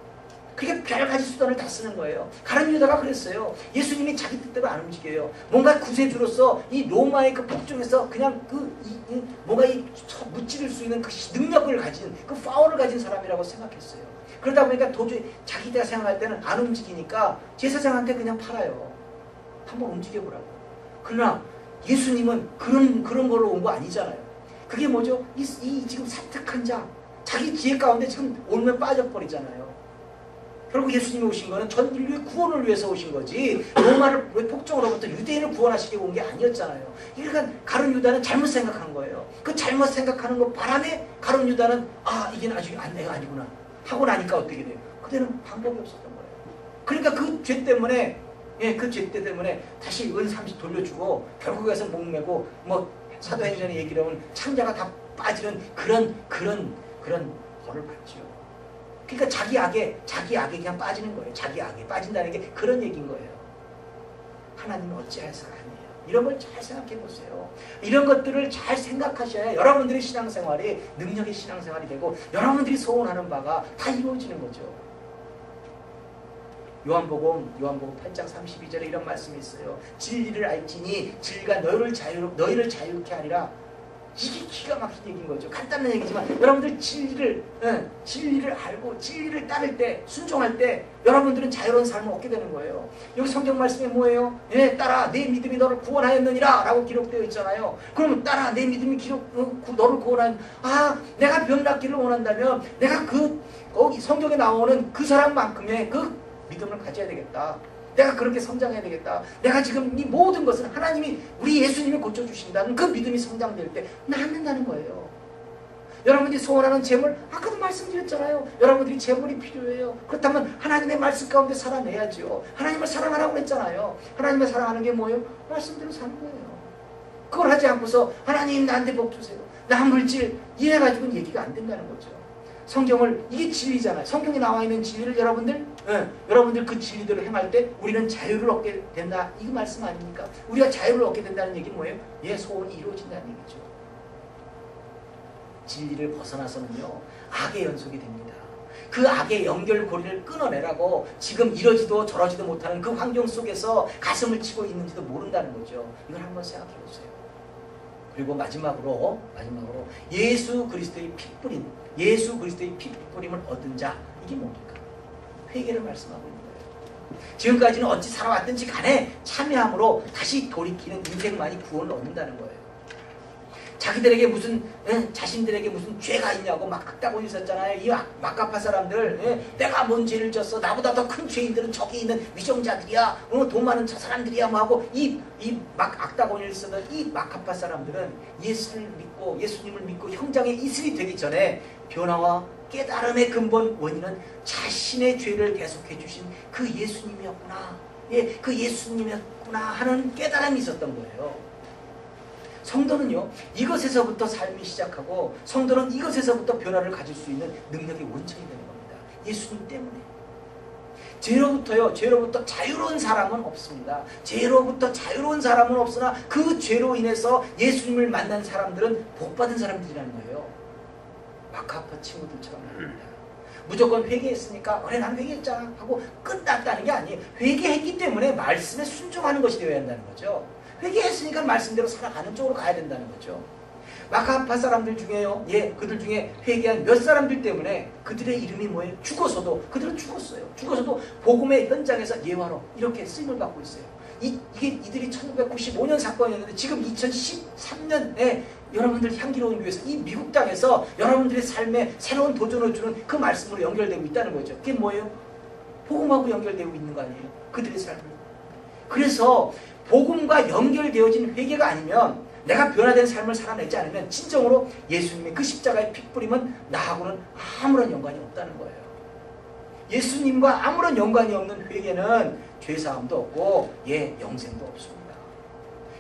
그게 별가지 수단을 다 쓰는 거예요. 가룟 유다가 그랬어요. 예수님이 자기 뜻대로 안 움직여요. 뭔가 구세주로서 이 로마의 그 복중에서 그냥 뭔가 무찌를 수 있는 그 능력을 가진 그 파워를 가진 사람이라고 생각했어요. 그러다 보니까 도저히 자기가 생각할 때는 안 움직이니까 제사장한테 그냥 팔아요. 한번 움직여보라고. 그러나 예수님은 그런 걸로 온 거 아니잖아요. 그게 뭐죠? 이 지금 사특한 자, 자기 지혜 가운데 지금 올면 빠져버리잖아요. 결국 예수님이 오신 거는 전 인류의 구원을 위해서 오신 거지 로마를 폭정으로부터 유대인을 구원하시기 온 게 아니었잖아요. 그러니까 가룟 유다는 잘못 생각한 거예요. 그 잘못 생각하는 거 바람에 가룟 유다는 이게 아직 내가 아니구나 하고 나니까 어떻게 돼요? 그때는 방법이 없었던 거예요. 그러니까 그 죄 때문에 그 죄 때문에 다시 은 30 돌려주고 결국에서 목매고 뭐 사도행전의 얘기로 하면 창자가 다 빠지는 그런 벌을 받죠. 그러니까 자기 악에 그냥 빠지는 거예요. 자기 악에 빠진다는 게 그런 얘기인 거예요. 하나님은 어찌하여서 아니에요. 이런 걸 잘 생각해 보세요. 이런 것들을 잘 생각하셔야 여러분들의 신앙생활이 능력의 신앙생활이 되고 여러분들이 소원하는 바가 다 이루어지는 거죠. 요한복음 8장 32절에 이런 말씀이 있어요. 진리를 알지니 진리가 너희를 자유롭게 하리라. 이게 기가 막힌 얘기인 거죠. 간단한 얘기지만 여러분들 진리를 알고 진리를 따를 때, 순종할 때 여러분들은 자유로운 삶을 얻게 되는 거예요. 여기 성경 말씀에 뭐예요? 예, 따라 내 믿음이 너를 구원하였느니라 라고 기록되어 있잖아요. 그러면 따라 내 믿음이 너를 내가 변낫기를 원한다면 내가 거기 성경에 나오는 그 사람만큼의 그 믿음을 가져야 되겠다. 내가 그렇게 성장해야 되겠다. 내가 지금 이 모든 것은 하나님이 우리 예수님이 고쳐주신다는 그 믿음이 성장될 때 낫는다는 거예요. 여러분들이 소원하는 재물, 아까도 말씀드렸잖아요. 여러분들이 재물이 필요해요. 그렇다면 하나님의 말씀 가운데 살아내야죠. 하나님을 사랑하라고 했잖아요. 하나님을 사랑하는 게 뭐예요? 말씀대로 사는 거예요. 그걸 하지 않고서 하나님 나한테 복 주세요. 나 물질 이래가지고는 얘기가 안 된다는 거죠. 성경을, 이게 진리잖아요. 성경에 나와 있는 진리를 여러분들 그 진리대로 행할 때 우리는 자유를 얻게 된다. 이거 말씀 아닙니까? 우리가 자유를 얻게 된다는 얘기는 뭐예요? 소원이 이루어진다는 얘기죠. 진리를 벗어나서는요, 악의 연속이 됩니다. 그 악의 연결고리를 끊어내라고 지금 이러지도 저러지도 못하는 그 환경 속에서 가슴을 치고 있는지도 모른다는 거죠. 이걸 한번 생각해 보세요. 그리고 마지막으로 예수 그리스도의 피뿌림을 얻은 자, 이게 뭡니까? 회개를 말씀하고 있는 거예요. 지금까지는 어찌 살아왔든지 간에 참여함으로 다시 돌이키는 인생만이 구원을 얻는다는 거예요. 자신들에게 무슨 죄가 있냐고 막 흑다고 있었잖아요. 이 마카파 사람들, 내가 뭔 죄를 졌어? 나보다 더 큰 죄인들은 저기 있는 위정자들이야. 돈 많은 저 사람들이야. 뭐 하고 악다곤을 쓰던 이 마카파 사람들은 예수님을 믿고 형장의 이슬이 되기 전에 변화와 깨달음의 근본 원인은 자신의 죄를 대속해 주신 그 예수님이었구나. 그 예수님이었구나 하는 깨달음이 있었던 거예요. 성도는요, 이것에서부터 삶이 시작하고 성도는 이것에서부터 변화를 가질 수 있는 능력의 원천이 되는 겁니다. 예수님 때문에. 죄로부터 자유로운 사람은 없습니다. 죄로부터 자유로운 사람은 없으나 그 죄로 인해서 예수님을 만난 사람들은 복받은 사람들이라는 거예요. 마카파 친구들처럼 말입니다. 무조건 회개했으니까 그래 난 회개했잖아 하고 끝났다는 게 아니에요. 회개했기 때문에 말씀에 순종하는 것이 되어야 한다는 거죠. 회개했으니까 말씀대로 살아가는 쪽으로 가야 된다는 거죠. 마카파 사람들 중에요, 그들 중에 회개한 몇 사람들 때문에 그들의 이름이 뭐예요? 그들은 죽었어요. 죽어서도 복음의 현장에서 예화로 이렇게 쓰임을 받고 있어요. 이들이 1995년 사건이었는데 지금 2013년에 여러분들 향기로운 교회에서 이 미국 땅에서 여러분들의 삶에 새로운 도전을 주는 그 말씀으로 연결되고 있다는 거죠. 그게 뭐예요? 복음하고 연결되고 있는 거 아니에요? 그들의 삶을. 그래서 복음과 연결되어진 회개가 아니면, 내가 변화된 삶을 살아내지 않으면 진정으로 예수님의 그 십자가의 핏뿌림은 나하고는 아무런 연관이 없다는 거예요. 예수님과 아무런 연관이 없는 회개는 죄사함도 없고 영생도 없습니다.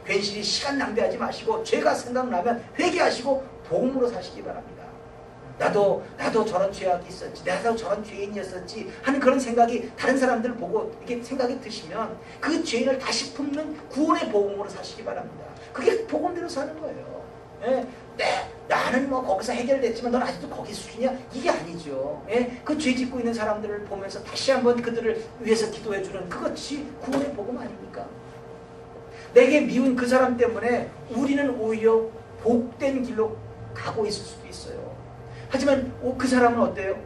괜시리 시간 낭비하지 마시고 죄가 생각나면 회개하시고 복음으로 사시기 바랍니다. 나도 저런 죄악이 있었지, 나도 저런 죄인이었었지 하는 그런 생각이 다른 사람들 보고 이렇게 생각이 드시면 그 죄인을 다시 품는 구원의 복음으로 사시기 바랍니다. 그게 복음대로 사는 거예요. 나는 뭐 거기서 해결됐지만 넌 아직도 거기 수준이야? 이게 아니죠. 그 죄 짓고 있는 사람들을 보면서 다시 한번 그들을 위해서 기도해주는 그것이 구원의 복음 아닙니까? 내게 미운 그 사람 때문에 우리는 오히려 복된 길로 가고 있을 수도 있어요. 하지만 그 사람은 어때요?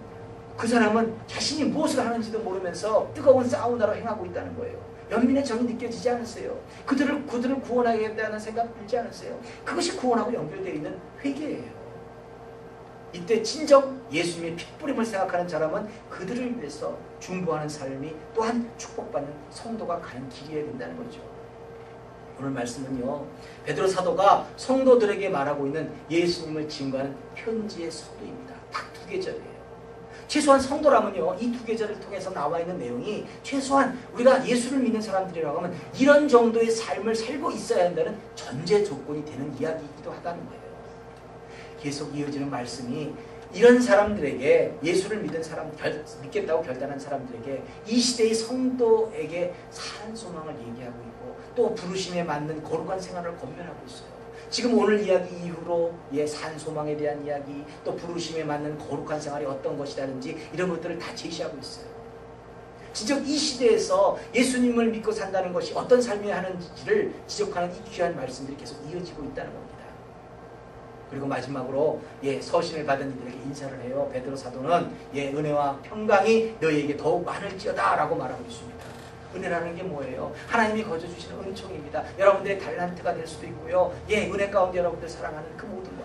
그 사람은 자신이 무엇을 하는지도 모르면서 뜨거운 사우나로 행하고 있다는 거예요. 연민의 정이 느껴지지 않으세요? 그들을 구원하겠다는 생각 들지 않으세요? 그것이 구원하고 연결되어 있는 회개예요. 이때 진정 예수님의 핏뿌림을 생각하는 사람은 그들을 위해서 중보하는 삶이 또한 축복받는 성도가 가는 길이어야 된다는 거죠. 오늘 말씀은요, 베드로 사도가 성도들에게 말하고 있는 예수님을 증거하는 편지의 서두입니다. 딱 2계절이에요. 최소한 성도라면요, 이 2계절을 통해서 나와 있는 내용이 최소한 우리가 예수를 믿는 사람들이라고 하면 이런 정도의 삶을 살고 있어야 한다는 전제 조건이 되는 이야기이기도 하다는 거예요. 계속 이어지는 말씀이 이런 사람들에게 예수를 믿은 사람, 믿겠다고 결단한 사람들에게 이 시대의 성도에게 산 소망을 얘기하고 있고 또 부르심에 맞는 거룩한 생활을 권면하고 있어요. 지금 오늘 이야기 이후로 산 소망에 대한 이야기 또 부르심에 맞는 거룩한 생활이 어떤 것이라든지 이런 것들을 다 제시하고 있어요. 진짜 이 시대에서 예수님을 믿고 산다는 것이 어떤 삶이어야 하는지를 지적하는 이 귀한 말씀들이 계속 이어지고 있다는 겁니다. 그리고 마지막으로 서신을 받은 이들에게 인사를 해요. 베드로 사도는 은혜와 평강이 너희에게 더욱 많을지어다 라고 말하고 있습니다. 은혜라는 게 뭐예요? 하나님이 거저 주시는 은총입니다. 여러분들의 달란트가 될 수도 있고요. 은혜 가운데 여러분들 사랑하는 그 모든 것.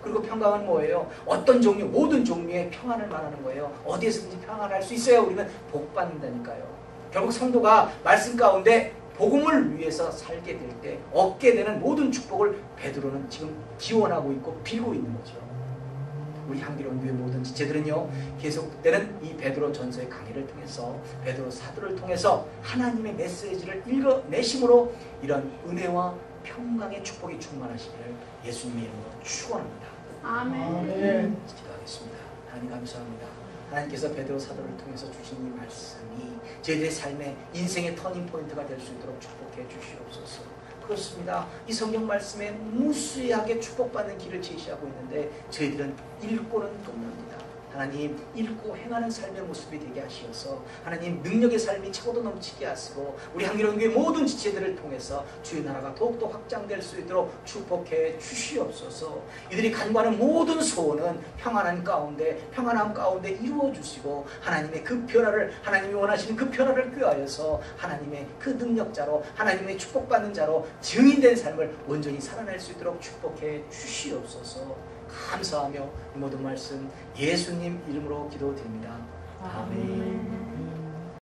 그리고 평강은 뭐예요? 어떤 종류, 모든 종류의 평안을 말하는 거예요. 어디에서든지 평안할 수 있어요. 우리는 복 받는다니까요. 결국 성도가 말씀 가운데 복음을 위해서 살게 될 때 얻게 되는 모든 축복을 베드로는 지금 기원하고 있고 빌고 있는 거죠. 우리 향기로운 교회 모든 지체들은요, 계속되는 이 베드로 전서의 강의를 통해서 베드로 사도를 통해서 하나님의 메시지를 읽어내심으로 이런 은혜와 평강의 축복이 충만하시기를 예수님의 이름으로 축원합니다. 아멘. 기도하겠습니다. 하나님 감사합니다. 하나님께서 베드로 사도를 통해서 주신 이 말씀이 저희들의 삶의 인생의 터닝포인트가 될 수 있도록 축복해 주시옵소서. 그렇습니다. 이 성경 말씀에 무수하게 축복받는 길을 제시하고 있는데 저희들은 읽고는 끝납니다. 하나님, 읽고 행하는 삶의 모습이 되게 하시어서 하나님 능력의 삶이 차고도 넘치게 하시고 우리 향기로운 교회 모든 지체들을 통해서 주의 나라가 더욱더 확장될 수 있도록 축복해 주시옵소서. 이들이 간구하는 모든 소원은 평안함 가운데 이루어 주시고 하나님의 그 변화를, 하나님이 원하시는 그 변화를 꾀하여서 하나님의 그 능력자로, 하나님의 축복받는 자로 증인된 삶을 온전히 살아낼 수 있도록 축복해 주시옵소서. 감사하며 이 모든 말씀 예수님 이름으로 기도드립니다. 아멘.